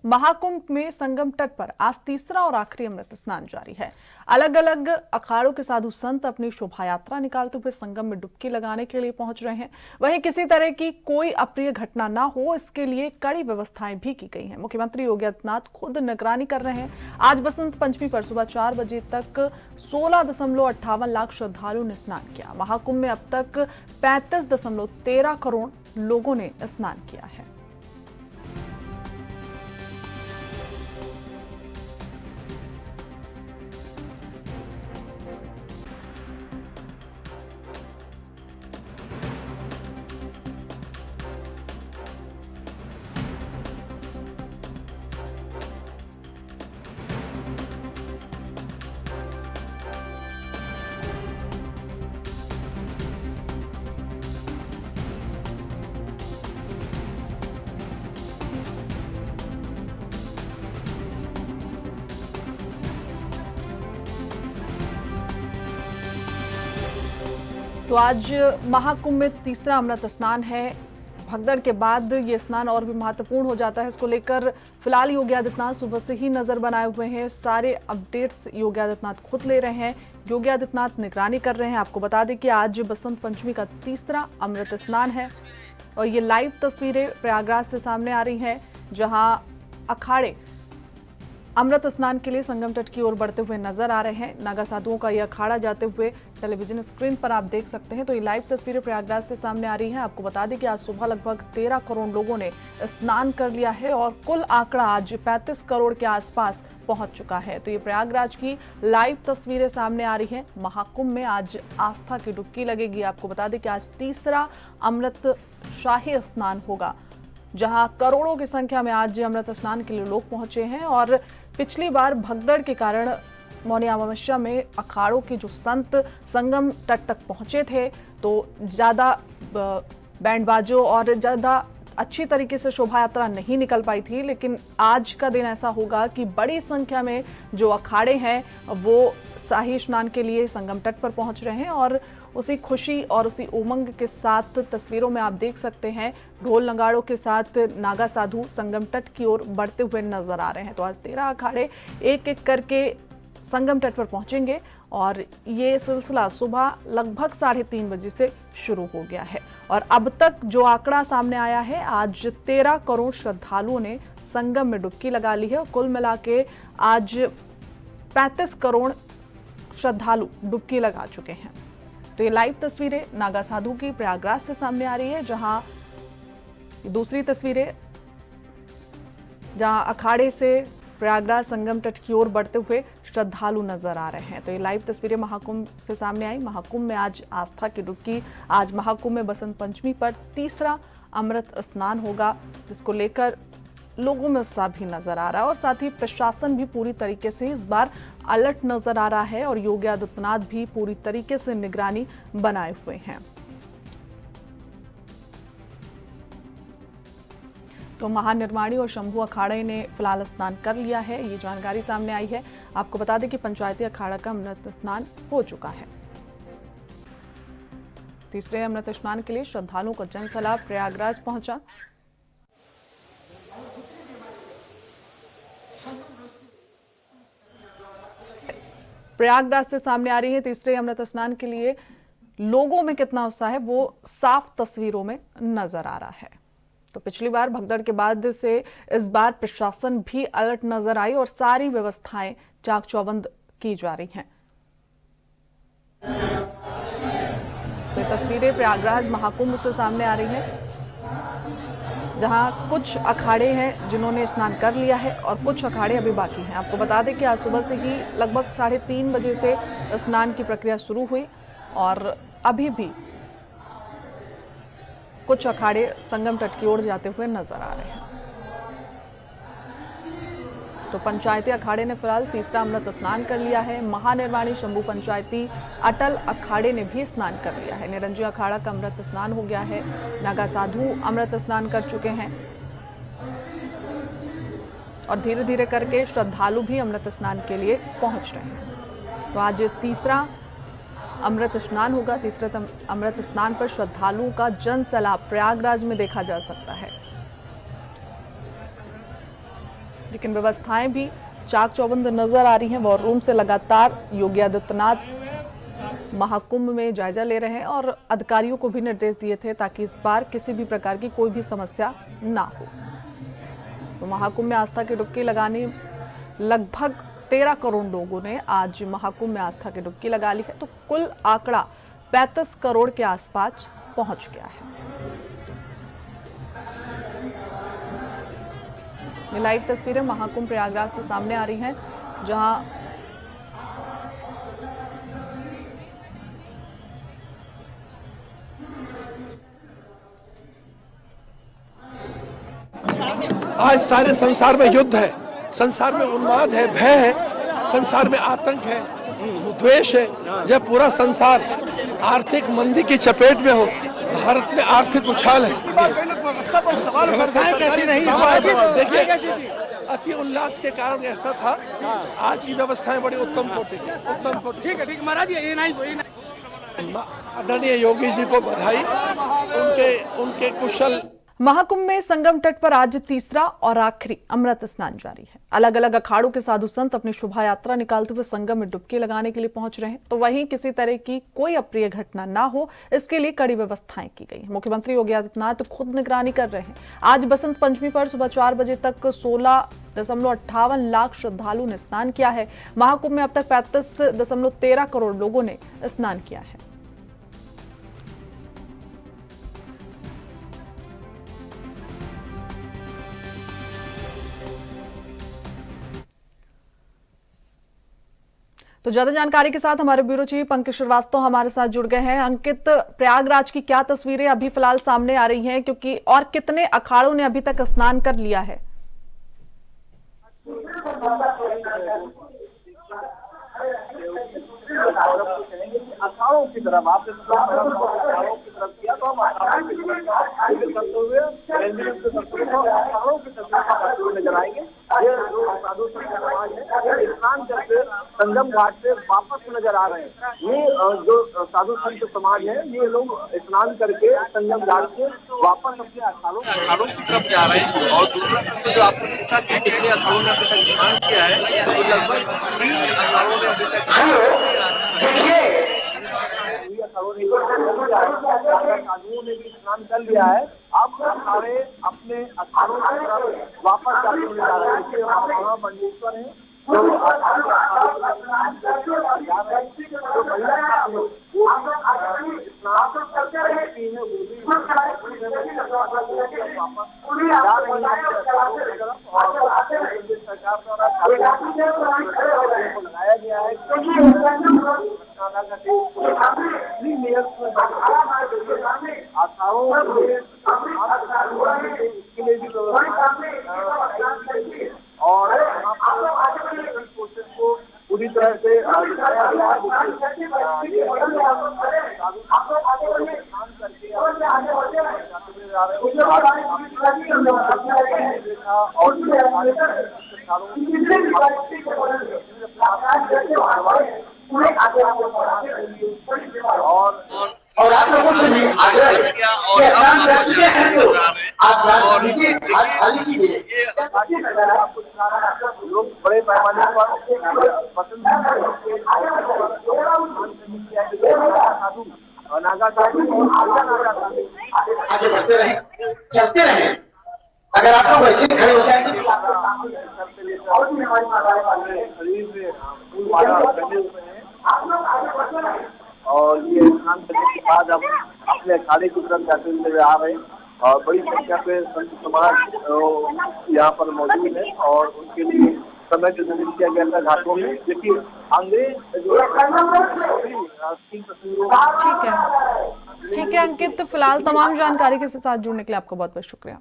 महाकुंभ में संगम तट पर आज तीसरा और आखिरी अमृत स्नान जारी है। अलग अलग अखाड़ों के साधु संत अपनी शोभा यात्रा निकालते हुए संगम में डुबकी लगाने के लिए पहुंच रहे हैं। वहीं किसी तरह की कोई अप्रिय घटना ना हो, इसके लिए कड़ी व्यवस्थाएं भी की गई हैं। मुख्यमंत्री योगी आदित्यनाथ खुद निगरानी कर रहे हैं। आज बसंत पंचमी पर सुबह 4 बजे तक 16.58 लाख श्रद्धालुओं ने स्नान किया। महाकुंभ में अब तक 35.13 करोड़ लोगों ने स्नान किया है। तो आज महाकुंभ में तीसरा अमृत स्नान है। भगदड़ के बाद ये स्नान और भी महत्वपूर्ण हो जाता है। इसको लेकर फिलहाल योगी आदित्यनाथ सुबह से ही नजर बनाए हुए हैं। सारे अपडेट्स योगी आदित्यनाथ खुद ले रहे हैं। योगी आदित्यनाथ निगरानी कर रहे हैं। आपको बता दें कि आज बसंत पंचमी का तीसरा अमृत स्नान है और ये लाइव तस्वीरें प्रयागराज से सामने आ रही हैं, जहां अखाड़े अमृत स्नान के लिए संगम तट की ओर बढ़ते हुए नजर आ रहे हैं। नागा साधुओं का यह अखाड़ा जाते हुए टेलीविजन स्क्रीन पर आप देख सकते हैं। तो ये लाइव तस्वीरें प्रयागराज से सामने आ रही हैं। आपको बता दें कि आज सुबह लगभग 13 करोड़ लोगों ने स्नान कर लिया है और कुल आंकड़ा आज 35 करोड़ के आसपास पहुंच चुका है। तो ये प्रयागराज की लाइव तस्वीरें सामने आ रही हैं। महाकुंभ में आज आस्था की डुबकी लगेगी। आपको बता दें कि आज तीसरा अमृत शाही स्नान होगा, जहां करोड़ों की संख्या में आज अमृत स्नान के लिए लोग पहुंचे हैं। और पिछली बार भगदड़ के कारण मौनी अमावस्या में अखाड़ों के जो संत संगम तट तक पहुंचे थे, तो ज्यादा बैंड बाजों और ज्यादा अच्छी तरीके से शोभा यात्रा नहीं निकल पाई थी। लेकिन आज का दिन ऐसा होगा कि बड़ी संख्या में जो अखाड़े हैं वो शाही स्नान के लिए संगम तट पर पहुंच रहे हैं और उसी खुशी और उसी उमंग के साथ तस्वीरों में आप देख सकते हैं ढोल नगाड़ों के साथ नागा साधु संगम तट की ओर बढ़ते हुए नजर आ रहे हैं। तो आज 13 अखाड़े एक एक करके संगम तट पर पहुंचेंगे और ये सिलसिला सुबह लगभग 3:30 बजे से शुरू हो गया है। और अब तक जो आंकड़ा सामने आया है, आज 13 करोड़ श्रद्धालुओं ने संगम में डुबकी लगा ली है और कुल मिला के आज 35 करोड़ श्रद्धालु डुबकी लगा चुके हैं। तो ये लाइव तस्वीरें नागा साधु की प्रयागराज से सामने आ रही है, जहां दूसरी तस्वीरें जहां अखाड़े से प्रयागराज संगम तट की ओर बढ़ते हुए श्रद्धालु नजर आ रहे हैं। तो ये लाइव तस्वीरें महाकुंभ से सामने आई। महाकुंभ में आज आस्था की डुबकी, आज महाकुंभ में बसंत पंचमी पर तीसरा अमृत स्नान होगा, जिसको लेकर लोगों में उत्साह भी नजर आ रहा है और साथ ही प्रशासन भी पूरी तरीके से इस बार अलर्ट नजर आ रहा है और योगी आदित्यनाथ भी पूरी तरीके से निगरानी बनाए हुए हैं। तो महानिर्वाणी और शंभू अखाड़े ने फिलहाल स्नान कर लिया है, ये जानकारी सामने आई है। आपको बता दें कि पंचायती अखाड़ा का अमृत स्नान हो चुका है। तीसरे अमृत स्नान के लिए श्रद्धालुओं का जनसैलाब प्रयागराज पहुंचा। प्रयागराज से सामने आ रही है तीसरे अमृत स्नान के लिए लोगों में कितना उत्साह है, वो साफ तस्वीरों में नजर आ रहा है। तो पिछली बार भगदड़ के बाद से इस बार प्रशासन भी अलर्ट नजर आई और सारी व्यवस्थाएं चाक चौबंद की जा रही हैं। तो ये तस्वीरें प्रयागराज महाकुंभ से सामने आ रही हैं, जहां कुछ अखाड़े हैं जिन्होंने स्नान कर लिया है और कुछ अखाड़े अभी बाकी हैं। आपको बता दें कि आज सुबह से ही लगभग 3:30 बजे से स्नान की प्रक्रिया शुरू हुई और अभी भी कुछ अखाड़े संगम तट की ओर जाते हुए नजर आ रहे हैं। तो पंचायती अखाड़े ने फिलहाल तीसरा अमृत स्नान कर लिया है। महानिर्वाणी शंभू पंचायती अटल अखाड़े ने भी स्नान कर लिया है। निरंजन अखाड़ा का अमृत स्नान हो गया है। नागा साधु अमृत स्नान कर चुके हैं और धीरे धीरे करके श्रद्धालु भी अमृत स्नान के लिए पहुंच रहे हैं। तो आज तीसरा अमृत स्नान होगा। तीसरे अमृत स्नान पर श्रद्धालुओं का जन सैलाब प्रयागराज में देखा जा सकता है। लेकिन व्यवस्थाएं भी चाक चौबंद नजर आ रही हैं। वॉर रूम से लगातार योगी आदित्यनाथ महाकुंभ में जायजा ले रहे हैं और अधिकारियों को भी निर्देश दिए थे ताकि इस बार किसी भी प्रकार की कोई भी समस्या ना हो। तो महाकुंभ में आस्था की डुबकी लगाने लगभग 13 करोड़ लोगों ने आज महाकुंभ में आस्था की डुबकी लगा ली है। तो कुल आंकड़ा 35 करोड़ के आसपास पहुंच गया है। ये लाइव तस्वीरें महाकुंभ प्रयागराज से सामने आ रही हैं, जहां आज सारे संसार में युद्ध है, संसार में उन्माद है, भय है, संसार में आतंक है, द्वेष है। जब पूरा संसार आर्थिक मंदी की चपेट में हो, भारत में आर्थिक उछाल है, व्यवस्थाएं कैसी नहीं हुआ है। देखिए, अति उल्लास के कारण ऐसा था। आज की व्यवस्थाएं बड़ी उत्तम कोटि की, उत्तम कोटि। ठीक है महाराज, ये नहीं। आदरणीय योगी जी को बधाई, उनके कुशल। महाकुंभ में संगम तट पर आज तीसरा और आखिरी अमृत स्नान जारी है। अलग अलग अखाड़ों के साधु संत अपनी शोभा यात्रा निकालते हुए संगम में डुबकी लगाने के लिए पहुंच रहे हैं। तो वहीं किसी तरह की कोई अप्रिय घटना ना हो, इसके लिए कड़ी व्यवस्थाएं की गई है। मुख्यमंत्री योगी आदित्यनाथ खुद निगरानी कर रहे हैं। आज बसंत पंचमी पर सुबह 4 बजे तक 16.58 लाख श्रद्धालुओं ने स्नान किया है। महाकुंभ में अब तक 35.13 करोड़ लोगों ने स्नान किया है। तो ज्यादा जानकारी के साथ हमारे ब्यूरो चीफ अंकित श्रीवास्तव हमारे साथ जुड़ गए हैं। अंकित, प्रयागराज की क्या तस्वीरें अभी फिलहाल सामने आ रही हैं, क्योंकि और कितने अखाड़ों ने अभी तक स्नान कर लिया है? अखाड़ों की तरफ आपने अखाड़ों की तरफ किया, तो हम अखाड़ों की करते हुए अखाड़ों की तस्वीर नजर आएंगे। ये जो साधु संत समाज है, ये स्नान करके संगम घाट से वापस नजर आ रहे हैं। ये जो साधु संत समाज है, ये लोग स्नान करके संगम घाट से वापस अपने अखाड़ों की तरफ जा रहे हैं। और दूसरा जो आपने पूछा कि कितने अखाड़ों ने अभी तक स्नान किया है, तो लगभग 30 अखाड़ों ने अभी तक साधुओं ने भी स्नान कर लिया है। अब अखाड़े अपने अखाड़ों की तरफ वापस जाते हुए जा रहे हैं। महामंडलेश्वर है जो सरकार द्वारा लगाया गया है। इसके लिए भी और कोशिश को पूरी तरह से और आप लोगों से भी आग्रह किया और स्नान कर चुके हैं तो आज स्नान कीजिए, आज खाली कीजिए। लोग बड़े पैमाने पर पसंद नागा आगे बढ़ते रहे, चलते रहे। अगर आप लोग वैसे खड़े हो जाएंगे तो और ये स्नान करने के बाद अब अपने अखाड़े की तरफ जाते हुए आ रहे हैं। और बड़ी संख्या पे संत समाज यहाँ पर मौजूद है और उनके लिए समय निर्धारित किया गया था घाटों में। देखिए अंग्रेज ठीक है अंकित, फिलहाल तमाम जानकारी के साथ जुड़ने के लिए आपका बहुत बहुत शुक्रिया।